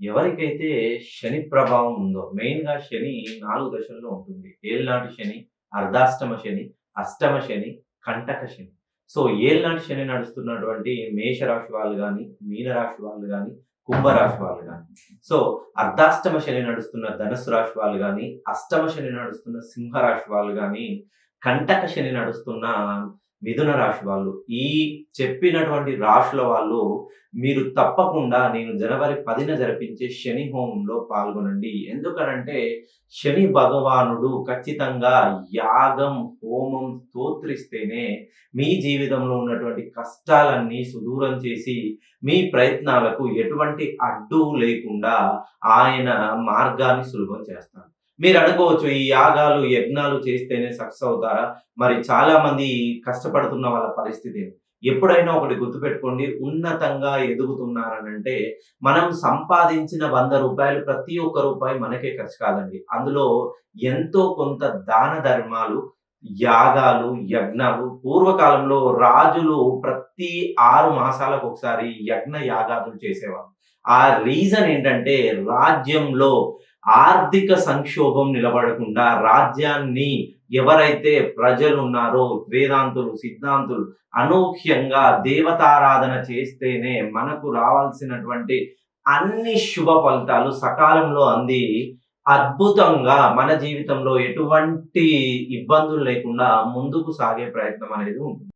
ఎవరికైతే శని ప్రభావం ఉందో, మెయిన్‌గా శని 4 దశల్లో ఉంటుంది. ఏళ్నాటి శని, అర్ధాష్టమ శని, అష్టమ శని, కంటక శని. సో, ఏళ్నాటి శని నడుస్తున్నటువంటి మేషరాశి వాళ్ళు గాని, మీనరాశి వాళ్ళు గాని, కుంభరాశి వాళ్ళు గాని. సో, అర్ధాష్టమ శని నడుస్తున్న ధనుస్సు రాశి వాళ్ళు గాని, అష్టమ శని నడుస్తున్న సింహరాశి వాళ్ళు గాని, కంటక శని నడుస్తున్న మిథున రాశి వాళ్ళు. ఈ చెప్పినటువంటి రాశుల వాళ్ళు మీరు తప్పకుండా నేను జనవరి 10న జరిపించే శని హోమంలో పాల్గొనండి. ఎందుకనంటే శని భగవానుడు ఖచ్చితంగా యాగం, హోమం, స్తోత్రిస్తేనే మీ జీవితంలో ఉన్నటువంటి కష్టాలన్నీ సుదూరం చేసి, మీ ప్రయత్నాలకు ఎటువంటి అడ్డు లేకుండా ఆయన మార్గాన్ని సులభం చేస్తాడు. మీరనుకోవచ్చు ఈ యాగాలు, యజ్ఞాలు చేస్తేనే సక్సెస్ అవుతారా? మరి చాలామంది కష్టపడుతున్న వాళ్ళ పరిస్థితి ఏంటి? ఎప్పుడైనా ఒకటి గుర్తుపెట్టుకోండి. ఉన్నతంగా ఎదుగుతున్నారనంటే, మనం సంపాదించిన రూ. 100 ప్రతి ఒక్క రూపాయి మనకే ఖర్చు కాదండి. అందులో ఎంతో కొంత దాన ధర్మాలు, యాగాలు, యజ్ఞాలు పూర్వకాలంలో రాజులు ప్రతి 6 మాసాలకొకసారి యజ్ఞ యాగాదులు చేసేవారు. ఆ రీజన్ ఏంటంటే, రాజ్యంలో ఆర్థిక సంక్షోభం నిలబడకుండా రాజ్యాన్ని ఎవరైతే ప్రజలున్నారో వేదాంతులు, సిద్ధాంతులు అనూహ్యంగా దేవతారాధన చేస్తేనే మనకు రావాల్సినటువంటి అన్ని శుభ ఫలితాలు సకాలంలో అంది అద్భుతంగా మన జీవితంలో ఎటువంటి ఇబ్బందులు లేకుండా ముందుకు సాగే ప్రయత్నం అనేది ఉంటుంది.